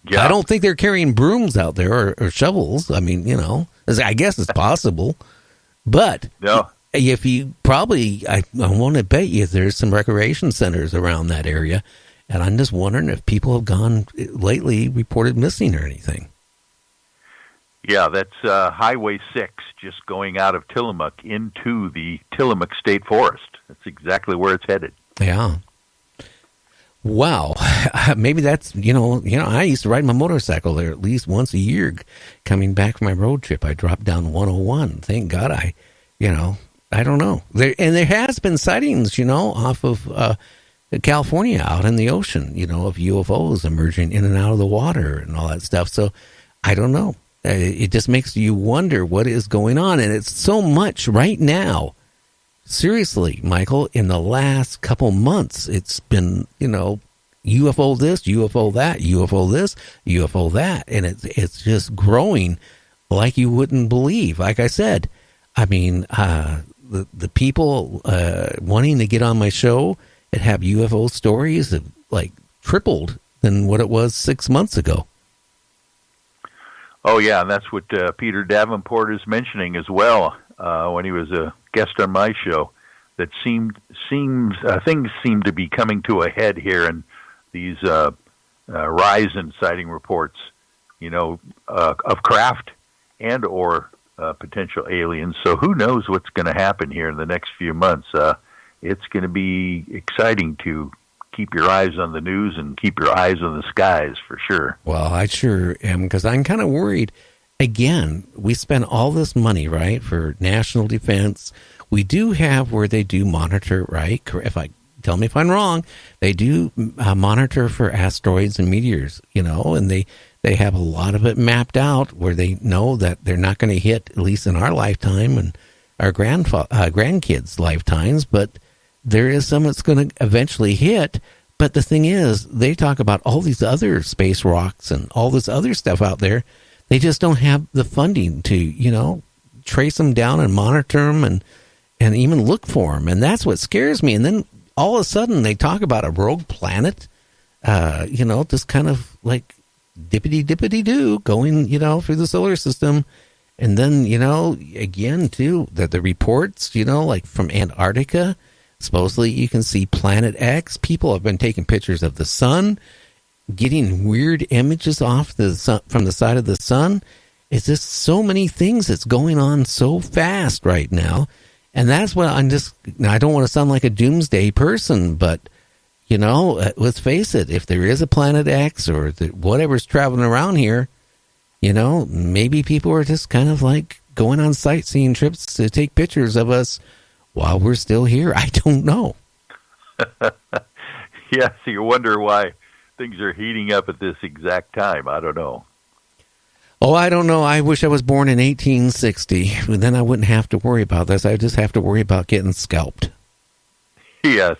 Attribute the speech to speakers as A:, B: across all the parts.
A: Yeah.
B: I don't think they're carrying brooms out there or shovels. I mean, I guess it's possible. But
A: No.
B: if you probably, I want to bet you there's some recreation centers around that area. And I'm just wondering if people have gone lately, reported missing or anything.
A: Yeah, that's Highway 6, just going out of Tillamook into the Tillamook State Forest. That's exactly where it's headed.
B: Yeah. Wow. Maybe that's, I used to ride my motorcycle there at least once a year. Coming back from my road trip, I dropped down 101. Thank God I don't know. There has been sightings, off of California out in the ocean, of UFOs emerging in and out of the water and all that stuff. So I don't know. It just makes you wonder what is going on. And it's so much right now. Seriously, Michael, in the last couple months, it's been, UFO this, UFO that, UFO this, UFO that. And it's just growing like you wouldn't believe. Like I said, I mean, the people wanting to get on my show and have UFO stories have like tripled than what it was 6 months ago.
A: Oh, yeah, and that's what Peter Davenport is mentioning as well when he was a guest on my show. That things seem to be coming to a head here, and these rise in sighting reports, of craft and or potential aliens. So who knows what's going to happen here in the next few months? It's going to be exciting to keep your eyes on the news and keep your eyes on the skies for sure.
B: Well, I sure am, because I'm kind of worried. Again, we spend all this money, right, for national defense. We do have where they do monitor, right? Tell me if I'm wrong. They do monitor for asteroids and meteors, and they have a lot of it mapped out where they know that they're not going to hit, at least in our lifetime and our grandkids' lifetimes, but there is some that's going to eventually hit. But the thing is, they talk about all these other space rocks and all this other stuff out there. They just don't have the funding to, trace them down and monitor them and even look for them. And that's what scares me. And then all of a sudden they talk about a rogue planet, just kind of like dippity-dippity-doo going, through the solar system. And then, again, too, that the reports, like from Antarctica, supposedly you can see Planet X. People have been taking pictures of the sun, getting weird images off the sun, from the side of the sun. It's just so many things that's going on so fast right now. And that's what I don't want to sound like a doomsday person, but, let's face it, if there is a Planet X or whatever's traveling around here, maybe people are just kind of like going on sightseeing trips to take pictures of us while we're still here. I don't know.
A: Yeah, so you wonder why things are heating up at this exact time. I don't know.
B: Oh, I don't know. I wish I was born in 1860. Then I wouldn't have to worry about this. I just have to worry about getting scalped.
A: Yes.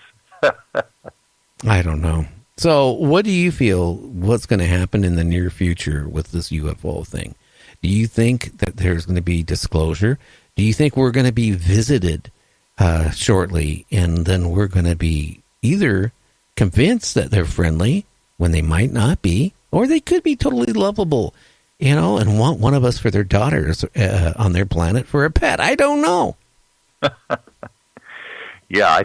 B: I don't know. So what do you feel what's going to happen in the near future with this UFO thing? Do you think that there's going to be disclosure? Do you think we're going to be visited shortly, and then we're going to be either convinced that they're friendly when they might not be, or they could be totally lovable, and want one of us for their daughters on their planet for a pet? I don't know.
A: Yeah, I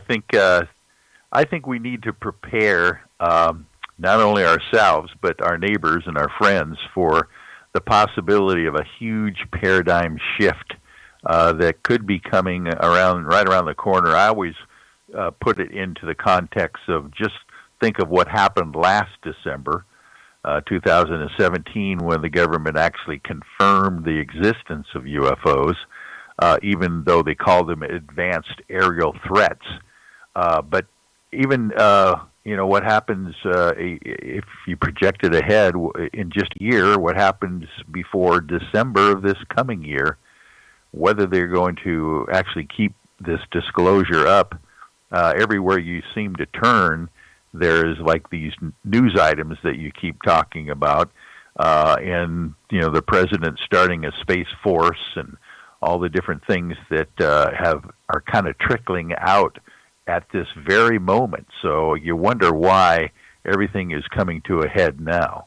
A: think we need to prepare not only ourselves but our neighbors and our friends for the possibility of a huge paradigm shift that could be coming right around the corner. I always put it into the context of just think of what happened last December, 2017, when the government actually confirmed the existence of UFOs, even though they called them advanced aerial threats. But even, what happens if you project it ahead in just a year, what happens before December of this coming year, whether they're going to actually keep this disclosure up. Everywhere you seem to turn, there's like these news items that you keep talking about, and the president starting a space force and all the different things that are kind of trickling out at this very moment. So you wonder why everything is coming to a head now.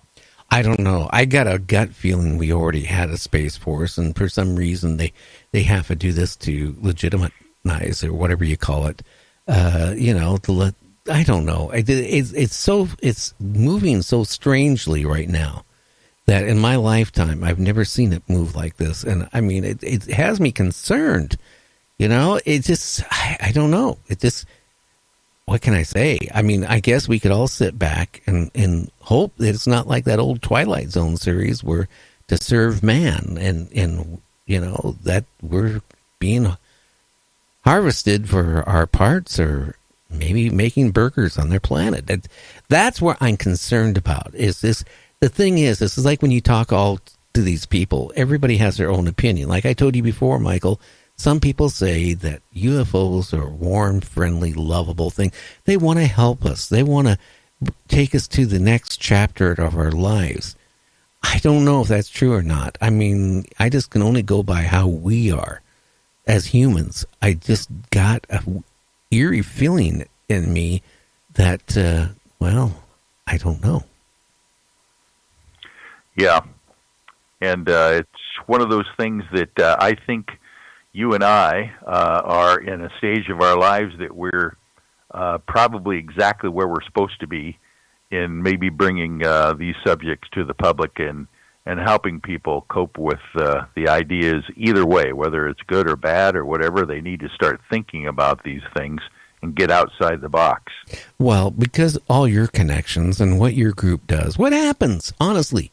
B: I don't know. I got a gut feeling we already had a Space Force, and for some reason they have to do this to legitimize or whatever you call it. I don't know. It's moving so strangely right now that in my lifetime I've never seen it move like this, and I mean it has me concerned. It just I don't know. It just, what can I say? I mean, I guess we could all sit back and hope that it's not like that old Twilight Zone series where to serve man and that we're being harvested for our parts, or maybe making burgers on their planet. That's what I'm concerned about. Is this the thing? This is like when you talk all to these people, everybody has their own opinion. Like I told you before, Michael, some people say that UFOs are a warm, friendly, lovable thing. They want to help us. They want to take us to the next chapter of our lives. I don't know if that's true or not. I mean, I just can only go by how we are as humans. I just got a eerie feeling in me that, I don't know.
A: Yeah. And it's one of those things that I think you and I are in a stage of our lives that we're probably exactly where we're supposed to be in maybe bringing these subjects to the public and helping people cope with the ideas either way, whether it's good or bad or whatever. They need to start thinking about these things and get outside the box.
B: Well, because all your connections and what your group does, what happens, honestly,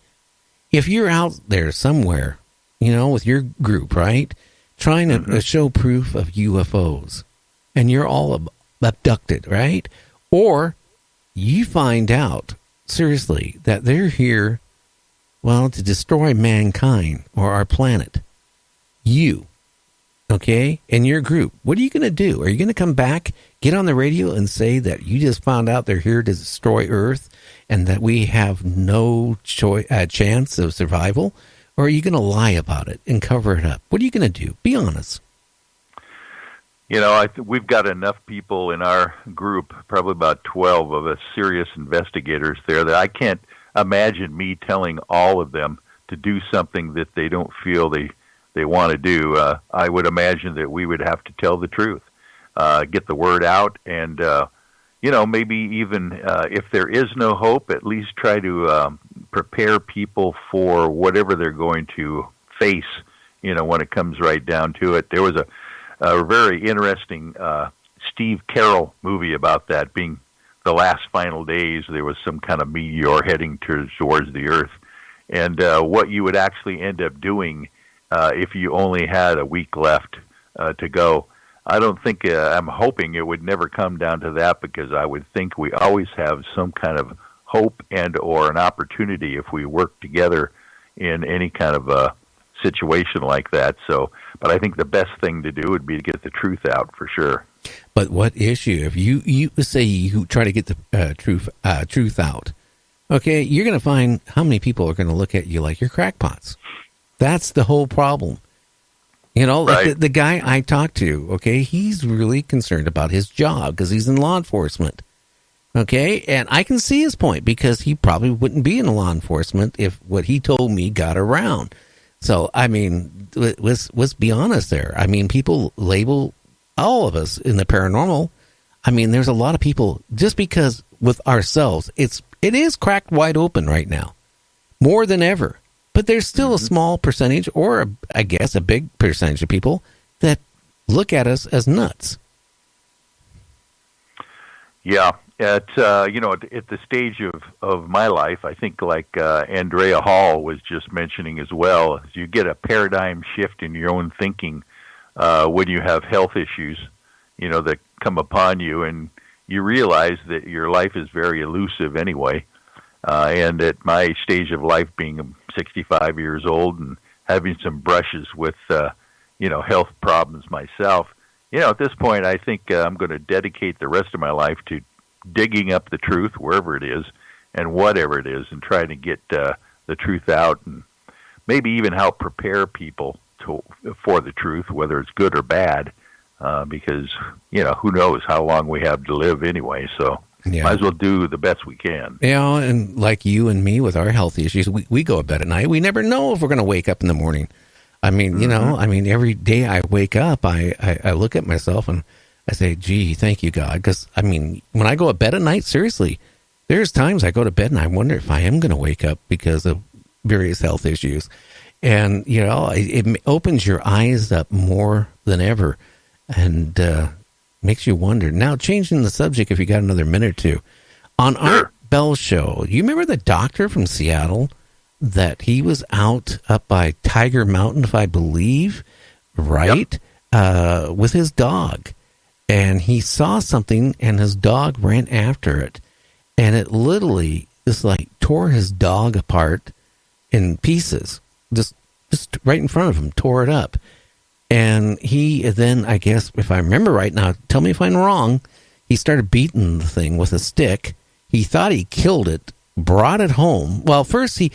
B: if you're out there somewhere, with your group, right, trying to show proof of UFOs, and you're all abducted, right? Or you find out, seriously, that they're here, to destroy mankind or our planet. You, okay, and your group, what are you going to do? Are you going to come back, get on the radio and say that you just found out they're here to destroy Earth and that we have no chance of survival? Or are you going to lie about it and cover it up? What are you going to do? Be honest.
A: We've got enough people in our group, probably about 12 of us serious investigators there, that I can't imagine me telling all of them to do something that they don't feel they want to do. I would imagine that we would have to tell the truth, get the word out, and maybe even if there is no hope, at least try to prepare people for whatever they're going to face, when it comes right down to it. There was a very interesting Steve Carroll movie about that, being the last final days. There was some kind of meteor heading towards the Earth, and what you would actually end up doing if you only had a week left to go. I don't think, I'm hoping it would never come down to that, because I would think we always have some kind of hope and or an opportunity if we work together in any kind of a situation like that. So, but I think the best thing to do would be to get the truth out for sure.
B: But what issue, if you say you try to get the truth out, okay, you're going to find how many people are going to look at you like you're crackpots. That's the whole problem. Like
A: right.
B: the guy I talked to, okay, he's really concerned about his job because he's in law enforcement. Okay, and I can see his point, because he probably wouldn't be in law enforcement if what he told me got around. So, I mean, let's be honest there. I mean, people label all of us in the paranormal. I mean, there's a lot of people, just because with ourselves, it is cracked wide open right now, more than ever. But there's still a small percentage, or I guess a big percentage of people that look at us as nuts.
A: Yeah. At the stage of my life, I think, like Andrea Hall was just mentioning as well, is you get a paradigm shift in your own thinking when you have health issues, that come upon you, and you realize that your life is very elusive anyway. And at my stage of life, being 65 years old and having some brushes with, health problems myself, at this point, I think I'm going to dedicate the rest of my life to digging up the truth wherever it is and whatever it is, and trying to get the truth out, and maybe even help prepare people for the truth, whether it's good or bad, because, who knows how long we have to live anyway. So
B: Yeah.
A: Might as well do the best we can.
B: Yeah, and like you and me with our health issues, we go to bed at night. We never know if we're going to wake up in the morning. I mean, every day I wake up, I look at myself and I say, gee, thank you, God. Because, when I go to bed at night, seriously, there's times I go to bed and I wonder if I am going to wake up because of various health issues. And, it opens your eyes up more than ever and makes you wonder. Now, changing the subject, if you got another minute or two. On Art Bell's show, you remember the doctor from Seattle that he was out up by Tiger Mountain, if I believe, right? Yep. With his dog. And he saw something and his dog ran after it. And it literally just tore his dog apart in pieces. Just right in front of him, tore it up. And he then, I guess, if I remember right now, tell me if I'm wrong, he started beating the thing with a stick. He thought he killed it, brought it home. Well, first he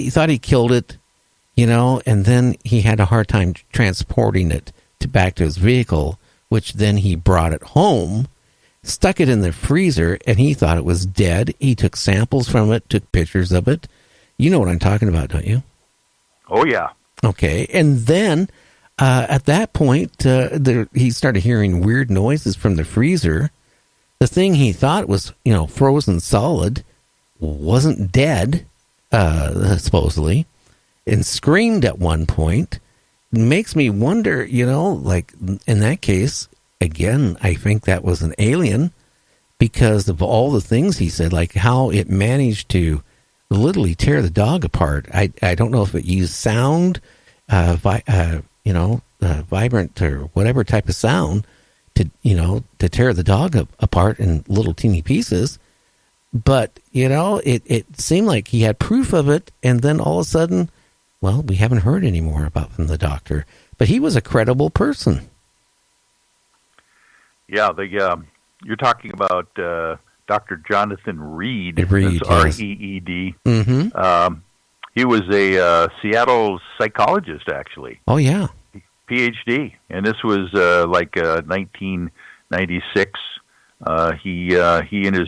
B: thought he killed it, and then he had a hard time transporting it back to his vehicle, which then he brought it home, stuck it in the freezer, and he thought it was dead. He took samples from it, took pictures of it. You know what I'm talking about, don't you?
A: Oh, yeah.
B: Okay, and then at that point, he started hearing weird noises from the freezer. The thing he thought was, frozen solid wasn't dead, supposedly, and screamed at one point. It makes me wonder, in that case, again, I think that was an alien because of all the things he said, like how it managed to literally tear the dog apart. I don't know if it used sound, vibrant or whatever type of sound to tear the dog apart in little teeny pieces. But, it seemed like he had proof of it. And then all of a sudden, well, we haven't heard any more from the doctor. But he was a credible person.
A: Yeah, you're talking about Dr. Jonathan Reed.
B: Reed,
A: that's
B: yes.
A: R-E-E-D.
B: Mm-hmm.
A: He was a Seattle psychologist, actually.
B: Oh, yeah.
A: PhD. And this was 1996. He and his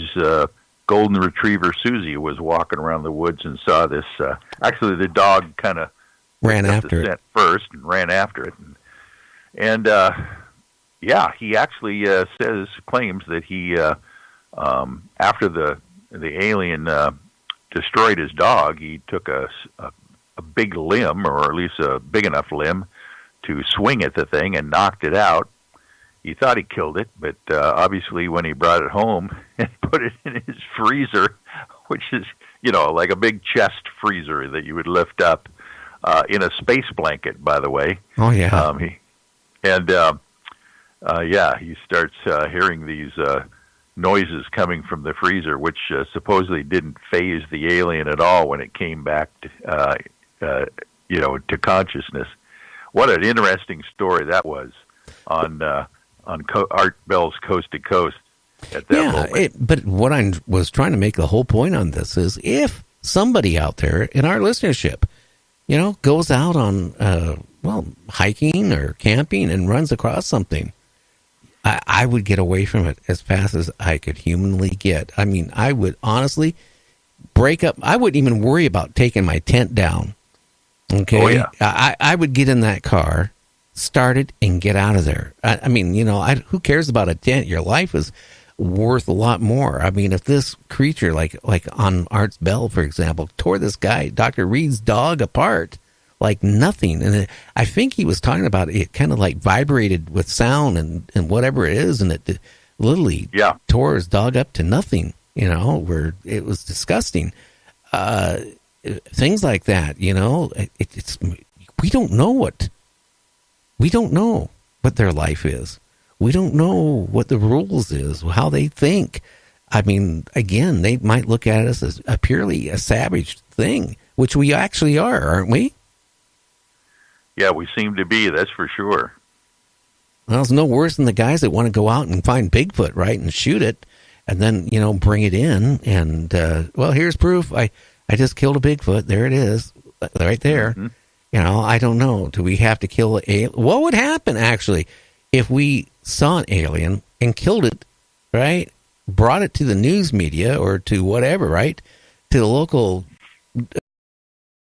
A: golden retriever, Susie, was walking around the woods and saw this. Actually, the dog kind of
B: ran after it
A: first and ran after it. And he actually claims that he, after the alien destroyed his dog, he took a big limb, or at least a big enough limb, to swing at the thing and knocked it out. He thought he killed it, but obviously when he brought it home and put it in his freezer, which is, like a big chest freezer that you would lift up in a space blanket, by the way.
B: Oh, yeah.
A: He starts hearing these noises coming from the freezer, which supposedly didn't faze the alien at all when it came back to consciousness. What an interesting story that was on Art Bell's Coast to Coast at that moment.
B: But what I was trying to make the whole point on this is if somebody out there in our listenership, goes out on, hiking or camping and runs across something, I would get away from it as fast as I could humanly get. I mean, I would honestly break up. I wouldn't even worry about taking my tent down. Okay.
A: Oh, yeah.
B: I would get in that car, start it, and get out of there. Who cares about a tent? Your life is worth a lot more. I mean, if this creature, like on Art Bell, for example, tore this guy, Dr. Reed's dog, apart like nothing. And I think he was talking about it kind of like vibrated with sound and whatever it is. And it literally tore his dog up to nothing, where it was disgusting. Things like that, it's we don't know what their life is. We don't know what the rules is, how they think. I mean, again, they might look at us as purely a savage thing, which we actually are, aren't we?
A: Yeah, we seem to be, that's for sure.
B: Well, it's no worse than the guys that want to go out and find Bigfoot, right, and shoot it, and then, bring it in, and, here's proof. I just killed a Bigfoot. There it is, right there. Mm-hmm. I don't know. Do we have to kill an alien? What would happen, actually, if we saw an alien and killed it, right? brought it to the news media or to whatever, right? To the local